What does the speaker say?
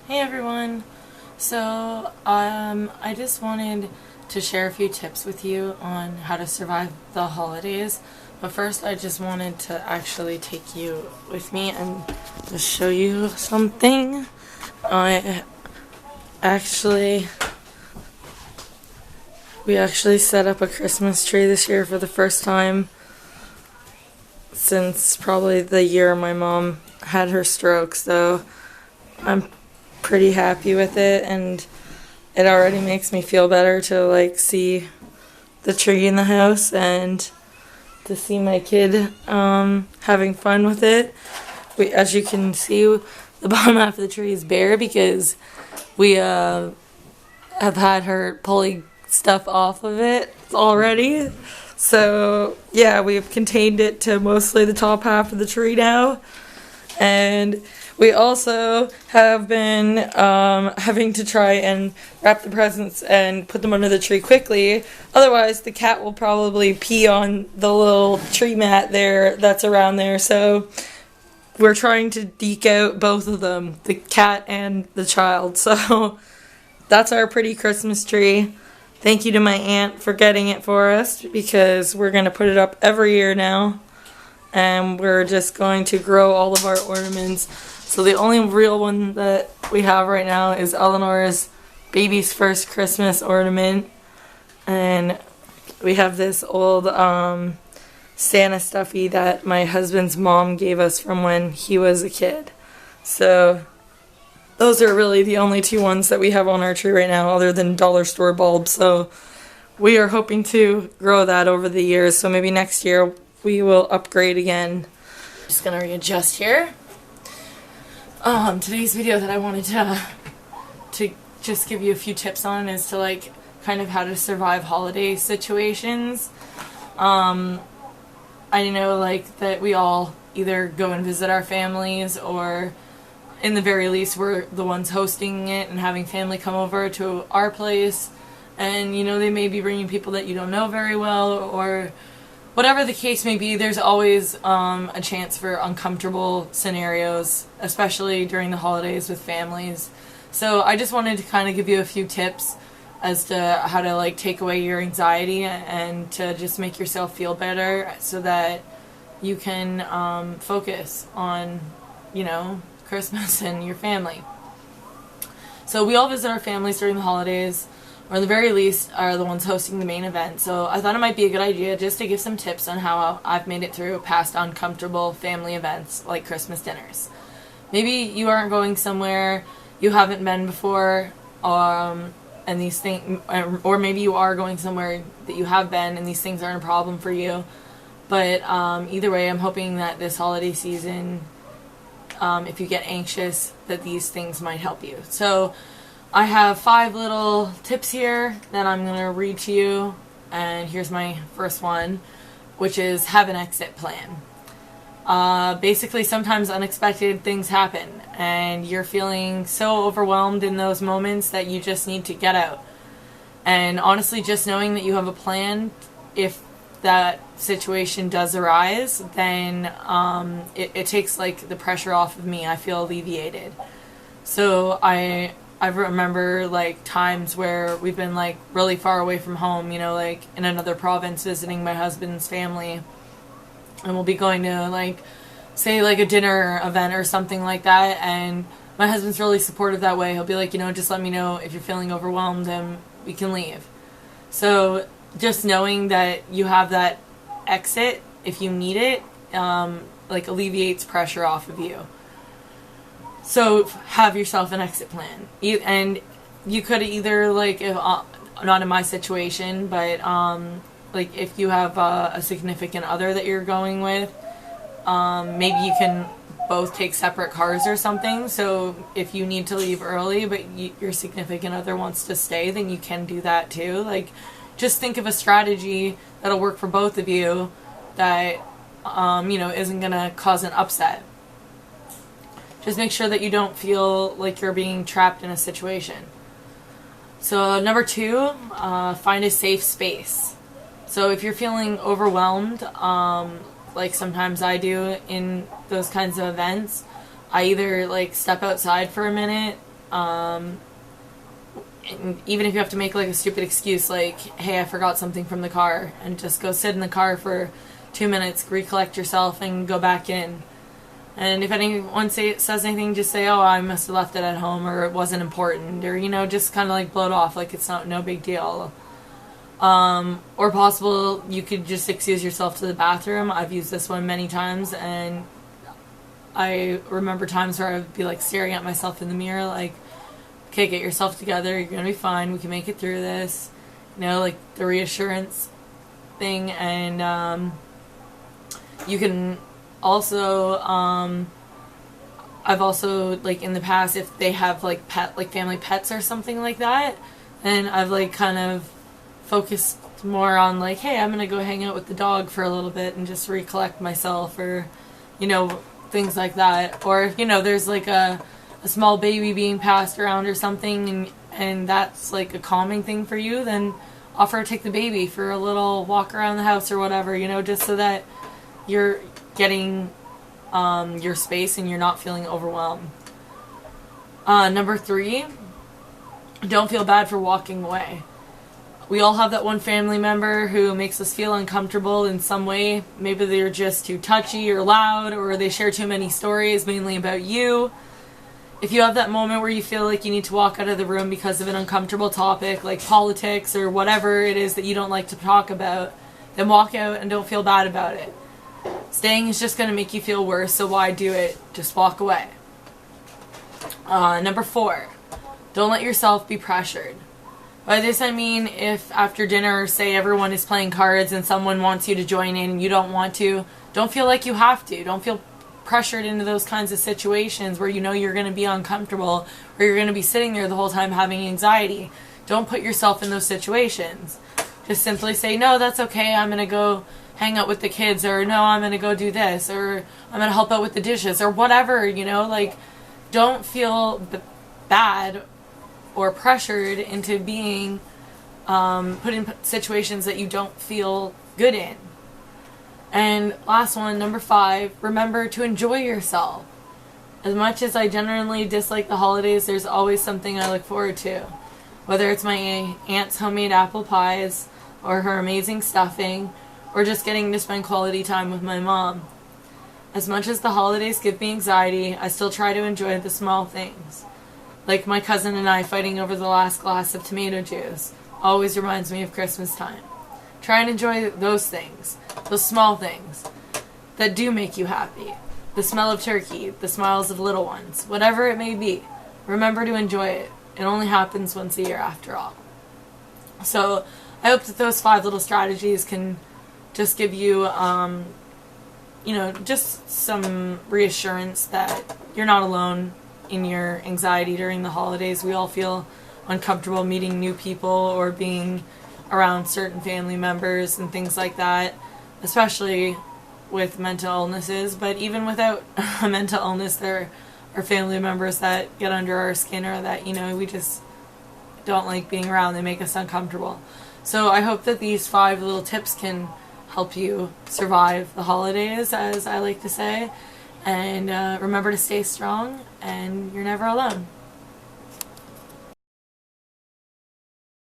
Hey everyone! I just wanted to share a few tips with you on how to survive the holidays. But first, I just wanted to actually take you with me and just show you something. I actually, we actually set up a Christmas tree this year for the first time since probably the year my mom had her stroke, so I'm pretty happy with it, and it already makes me feel better to see the tree in the house and to see my kid having fun with it. As you can see, the bottom half of the tree is bare because we have had her pulling stuff off of it already. So yeah, we've contained it to mostly the top half of the tree now. And we also have been having to try and wrap the presents and put them under the tree quickly. Otherwise, the cat will probably pee on the little tree mat there that's around there. So we're trying to deke out both of them, the cat and the child. So that's our pretty Christmas tree. Thank you to my aunt for getting it for us because we're going to put it up every year now. And we're just going to grow all of our ornaments. So the only real one that we have right now is Eleanor's baby's first Christmas ornament. And we have this old Santa stuffy that my husband's mom gave us from when he was a kid. So those are really the only two ones that we have on our tree right now other than dollar store bulbs. So we are hoping to grow that over the years. So maybe next year we will upgrade again. Just gonna readjust here. Today's video that I wanted to just give you a few tips on is to kind of how to survive holiday situations. I know that we all either go and visit our families, or in the very least we're the ones hosting it and having family come over to our place, and they may be bringing people that you don't know very well, or whatever the case may be. There's always a chance for uncomfortable scenarios, especially during the holidays with families. So I just wanted to kind of give you a few tips as to how to take away your anxiety and to just make yourself feel better so that you can focus on, Christmas and your family. So we all visit our families during the holidays, or at the very least are the ones hosting the main event. So I thought it might be a good idea just to give some tips on how I've made it through past uncomfortable family events like Christmas dinners. Maybe you aren't going somewhere you haven't been before, and these things, or maybe you are going somewhere that you have been and these things aren't a problem for you. But either way, I'm hoping that this holiday season, if you get anxious, that these things might help you. So I have 5 little tips here that I'm going to read to you, and here's my first one, which is have an exit plan. Basically, sometimes unexpected things happen, and you're feeling so overwhelmed in those moments that you just need to get out. And honestly, just knowing that you have a plan, if that situation does arise, then it takes the pressure off of me. I feel alleviated. So I remember times where we've been really far away from home, in another province visiting my husband's family, and we'll be going to say a dinner event or something like that, and my husband's really supportive that way. He'll be just let me know if you're feeling overwhelmed and we can leave. So just knowing that you have that exit if you need it alleviates pressure off of you. So have yourself an exit plan. And you could either, if, not in my situation, but if you have a significant other that you're going with, maybe you can both take separate cars or something. So if you need to leave early but your significant other wants to stay, then you can do that too. Just think of a strategy that'll work for both of you that isn't gonna cause an upset. Just make sure that you don't feel like you're being trapped in a situation. So number 2, find a safe space. So if you're feeling overwhelmed, sometimes I do in those kinds of events, I either step outside for a minute, And even if you have to make like a stupid excuse like, hey, I forgot something from the car, and just go sit in the car for 2 minutes, recollect yourself, and go back in. And if anyone says anything, just say, oh, I must have left it at home, or it wasn't important, or, just kind of like blow it off like it's no big deal. Or possible, you could just excuse yourself to the bathroom. I've used this one many times, and I remember times where I would be like staring at myself in the mirror like, okay, get yourself together, you're gonna be fine, we can make it through this. Like the reassurance thing. And you can also, I've also, like, in the past, if they have like family pets or something like that, and I've like kind of focused more on like, hey, I'm gonna go hang out with the dog for a little bit and just recollect myself, or things like that. Or if there's like a small baby being passed around or something, and that's like a calming thing for you, then offer to take the baby for a little walk around the house or whatever, just so that you're getting your space and you're not feeling overwhelmed. Number 3, don't feel bad for walking away. We all have that one family member who makes us feel uncomfortable in some way. Maybe they're just too touchy or loud, or they share too many stories, mainly about you. If you have that moment where you feel like you need to walk out of the room because of an uncomfortable topic, like politics or whatever it is that you don't like to talk about, then walk out and don't feel bad about it. Staying is just going to make you feel worse, so why do it? Just walk away. Number 4, don't let yourself be pressured. By this I mean, if after dinner, say everyone is playing cards and someone wants you to join in and you don't want to, don't feel like you have to. Don't feel pressured into those kinds of situations where you're going to be uncomfortable, or you're going to be sitting there the whole time having anxiety. Don't put yourself in those situations. Just simply say, no, that's okay, I'm going to go hang out with the kids, or no, I'm going to go do this, or I'm going to help out with the dishes, or whatever, like, don't feel bad or pressured into being put in situations that you don't feel good in. And last one, number 5, remember to enjoy yourself. As much as I generally dislike the holidays, there's always something I look forward to. Whether it's my aunt's homemade apple pies, or her amazing stuffing, or just getting to spend quality time with my mom. As much as the holidays give me anxiety, I still try to enjoy the small things. Like my cousin and I fighting over the last glass of tomato juice always reminds me of Christmas time. Try and enjoy those things, those small things that do make you happy. The smell of turkey, the smiles of little ones, whatever it may be. Remember to enjoy it. It only happens once a year after all. So I hope that those 5 little strategies can just give you, just some reassurance that you're not alone in your anxiety during the holidays. We all feel uncomfortable meeting new people or being around certain family members and things like that, especially with mental illnesses. But even without a mental illness, there are family members that get under our skin, or that, we just don't like being around. They make us uncomfortable. So I hope that these 5 little tips can help you survive the holidays, as I like to say. And remember to stay strong, and you're never alone.